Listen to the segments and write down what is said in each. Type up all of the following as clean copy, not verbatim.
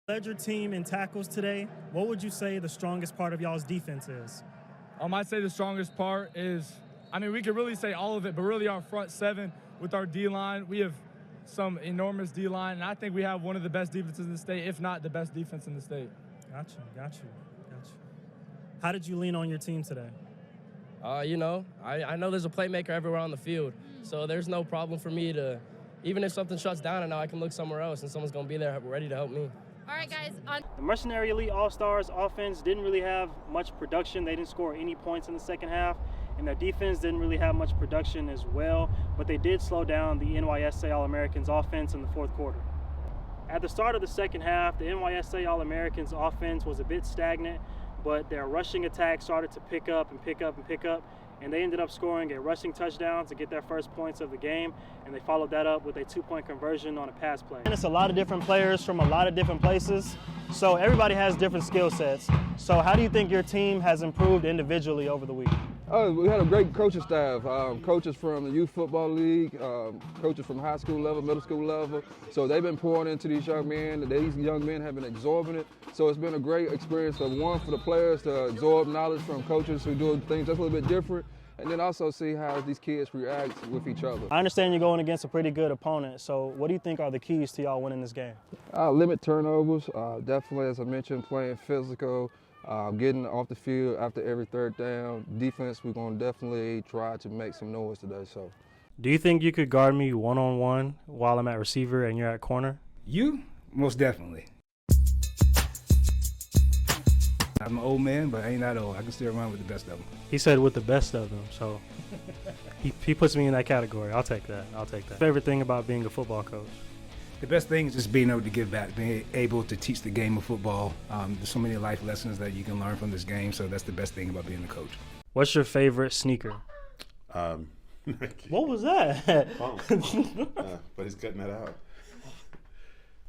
Led your team in tackles today. What would you say the strongest part of y'all's defense is? I'd say the strongest part is, we could really say all of it, but really our front seven with our D-line. We have some enormous D-line, and I think we have one of the best defenses in the state, if not the best defense in the state. Got you. How did you lean on your team today? I know there's a playmaker everywhere on the field, so there's no problem for me to, even if something shuts down and now I can look somewhere else and someone's going to be there ready to help me. All right, guys. The Mercenary Elite All-Stars offense didn't really have much production. They didn't score any points in the second half, and their defense didn't really have much production as well, but they did slow down the NYSA All-Americans offense in the fourth quarter. At the start of the second half, the NYSA All-Americans offense was a bit stagnant, but their rushing attack started to pick up, and they ended up scoring a rushing touchdown to get their first points of the game, and they followed that up with a 2-point conversion on a pass play. And it's a lot of different players from a lot of different places, so everybody has different skill sets. So how do you think your team has improved individually over the week? Oh, we had a great coaching staff, coaches from the youth football league, coaches from high school level, middle school level. So they've been pouring into these young men, and these young men have been absorbing it. So it's been a great experience for the players to absorb knowledge from coaches who do things just a little bit different, and then also see how these kids react with each other. I understand you're going against a pretty good opponent, so what do you think are the keys to y'all winning this game? Limit turnovers, definitely, as I mentioned, playing physical, getting off the field after every third down. Defense, we're going to definitely try to make some noise today. So, do you think you could guard me one-on-one while I'm at receiver and you're at corner? You? Most definitely. I'm an old man, but I ain't that old. I can still run with the best of them. He said with the best of them, so he puts me in that category. I'll take that. Favorite thing about being a football coach? The best thing is just being able to give back, being able to teach the game of football. There's so many life lessons that you can learn from this game, so that's the best thing about being a coach. What's your favorite sneaker? What was that? But he's cutting that out.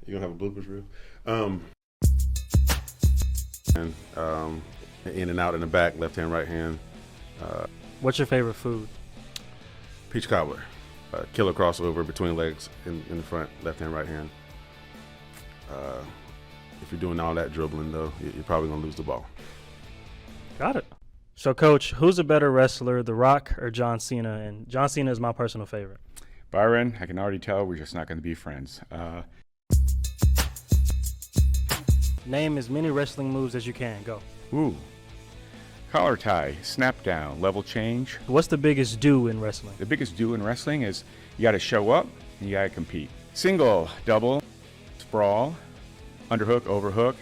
You gonna have a bloopers reel? In and out in the back, left hand, right hand. What's your favorite food? Peach cobbler. Killer crossover between legs in the front, left hand, right hand. If you're doing all that dribbling, though, you're probably going to lose the ball. Got it. So, Coach, who's a better wrestler, The Rock or John Cena? And John Cena is my personal favorite. Byron, I can already tell we're just not going to be friends. Name as many wrestling moves as you can. Go. Ooh. Collar tie, snap down, level change. What's the biggest do in wrestling? The biggest do in wrestling is you got to show up and you got to compete. Single, double, sprawl, underhook, overhook.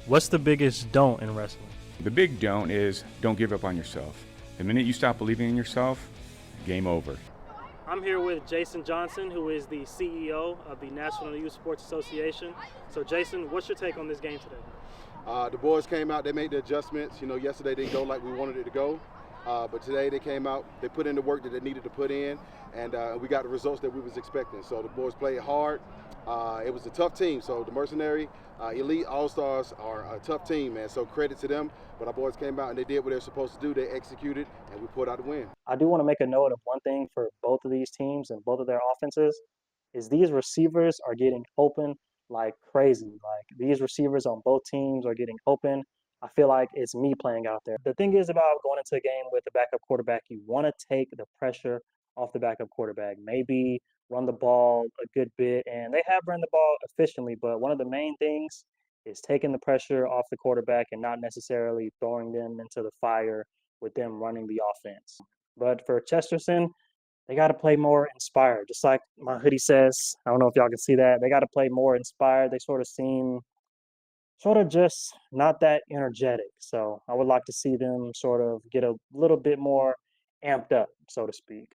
What's the biggest don't in wrestling? The big don't is don't give up on yourself. The minute you stop believing in yourself, game over. I'm here with Jason Johnson, who is the CEO of the National Youth Sports Association. So, Jason, what's your take on this game today? The boys came out, they made the adjustments. Yesterday didn't go like we wanted it to go. But today they came out, they put in the work that they needed to put in, and we got the results that we was expecting. So the boys played hard. It was a tough team. So the Mercenary Elite All-Stars are a tough team, man. So credit to them. But our boys came out and they did what they're supposed to do. They executed, and we pulled out the win. I do want to make a note of one thing for both of these teams and both of their offenses is these receivers are getting open like crazy. Like, these receivers on both teams are getting open. I feel like it's me playing out there. The thing is about going into a game with a backup quarterback, you want to take the pressure off the backup quarterback. Maybe run the ball a good bit, and they have run the ball efficiently, but one of the main things is taking the pressure off the quarterback and not necessarily throwing them into the fire with them running the offense. But for Chesterton, they got to play more inspired. Just like my hoodie says, I don't know if y'all can see that. They got to play more inspired. They sort of seem just not that energetic. So I would like to see them sort of get a little bit more amped up, so to speak.